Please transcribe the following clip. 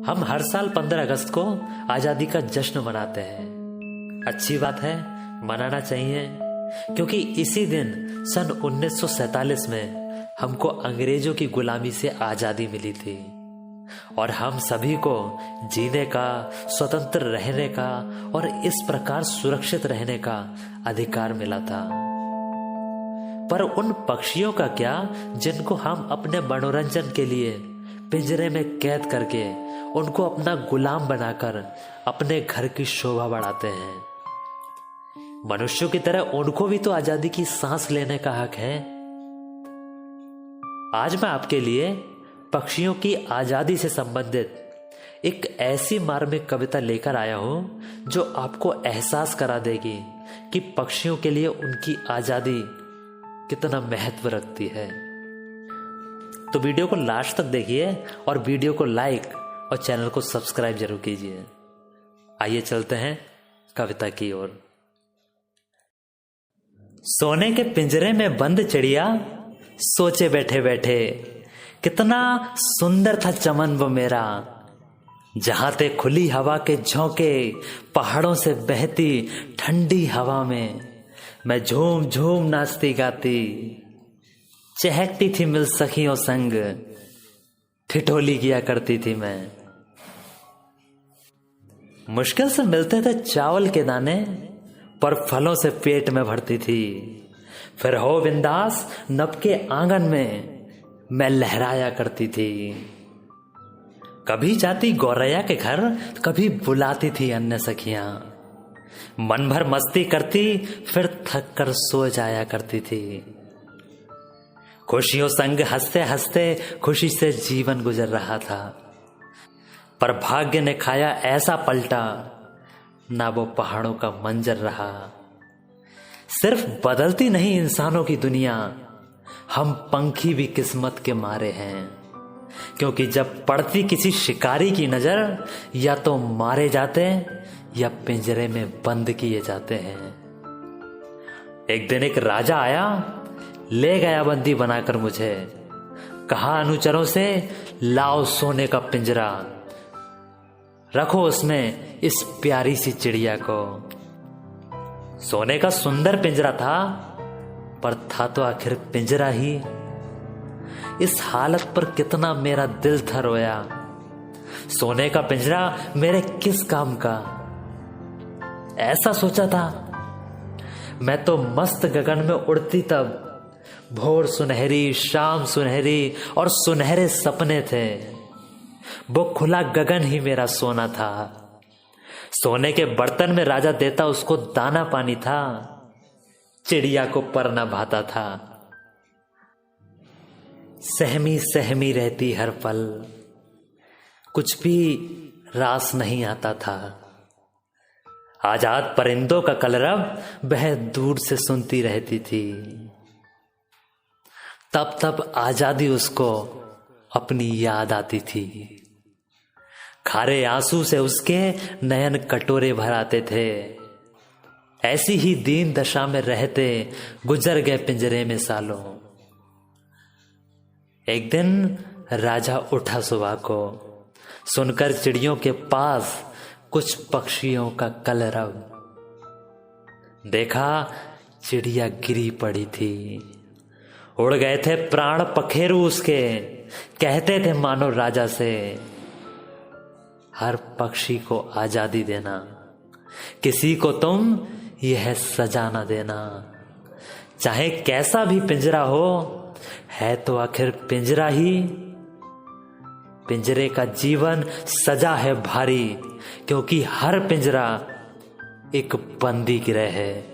हम हर साल 15 अगस्त को आजादी का जश्न मनाते हैं। अच्छी बात है, मनाना चाहिए, क्योंकि इसी दिन सन 1947 में हमको अंग्रेजों की गुलामी से आजादी मिली थी और हम सभी को जीने का, स्वतंत्र रहने का और इस प्रकार सुरक्षित रहने का अधिकार मिला था। पर उन पक्षियों का क्या जिनको हम अपने मनोरंजन के लिए पिंजरे में कैद करके उनको अपना गुलाम बनाकर अपने घर की शोभा बढ़ाते हैं। मनुष्यों की तरह उनको भी तो आजादी की सांस लेने का हक है। आज मैं आपके लिए पक्षियों की आजादी से संबंधित एक ऐसी मार्मिक कविता लेकर आया हूं जो आपको एहसास करा देगी कि पक्षियों के लिए उनकी आजादी कितना महत्व रखती है। तो वीडियो को लास्ट तक देखिए और वीडियो को लाइक और चैनल को सब्सक्राइब जरूर कीजिए। आइए चलते हैं कविता की ओर। सोने के पिंजरे में बंद चिड़िया सोचे बैठे बैठे, कितना सुंदर था चमन वो मेरा। जहां ते खुली हवा के झोंके, पहाड़ों से बहती ठंडी हवा में मैं झूम झूम नाचती गाती, चहकती थी मिल सखियों संग, ठिठोली किया करती थी मैं। मुश्किल से मिलते थे चावल के दाने, पर फलों से पेट में भरती थी। फिर हो बिंदास नब के आंगन में मैं लहराया करती थी। कभी जाती गौरैया के घर, कभी बुलाती थी अन्य सखियां। मन भर मस्ती करती, फिर थक कर सो जाया करती थी। खुशियों संग हंसते हंसते खुशी से जीवन गुजर रहा था। पर भाग्य ने खाया ऐसा पलटा, ना वो पहाड़ों का मंजर रहा। सिर्फ बदलती नहीं इंसानों की दुनिया, हम पंखी भी किस्मत के मारे हैं। क्योंकि जब पड़ती किसी शिकारी की नजर, या तो मारे जाते या पिंजरे में बंद किए जाते हैं। एक दिन एक राजा आया, ले गया बंदी बनाकर मुझे। कहा अनुचरों से, लाओ सोने का पिंजरा, रखो उसमें इस प्यारी सी चिड़िया को। सोने का सुंदर पिंजरा था, पर था तो आखिर पिंजरा ही। इस हालत पर कितना मेरा दिल था रोया। सोने का पिंजरा मेरे किस काम का, ऐसा सोचा था। मैं तो मस्त गगन में उड़ती तब, भोर सुनहरी, शाम सुनहरी और सुनहरे सपने थे। वो खुला गगन ही मेरा सोना था। सोने के बर्तन में राजा देता उसको दाना पानी था, चिड़िया को पर न भाता था। सहमी सहमी रहती हर पल, कुछ भी रास नहीं आता था। आजाद परिंदों का कलरव वह दूर से सुनती रहती थी। तब तब आजादी उसको अपनी याद आती थी। खारे आंसू से उसके नयन कटोरे भर आते थे। ऐसी ही दीन दशा में रहते गुजर गए पिंजरे में सालों। एक दिन राजा उठा सुबह को, सुनकर चिड़ियों के पास कुछ पक्षियों का कलरव। देखा चिड़िया गिरी पड़ी थी। उड़ गए थे प्राण पखेरु उसके, कहते थे मानो राजा से, हर पक्षी को आजादी देना, किसी को तुम यह सजा न देना। चाहे कैसा भी पिंजरा हो, है तो आखिर पिंजरा ही। पिंजरे का जीवन सजा है भारी, क्योंकि हर पिंजरा एक बंदी गृह है।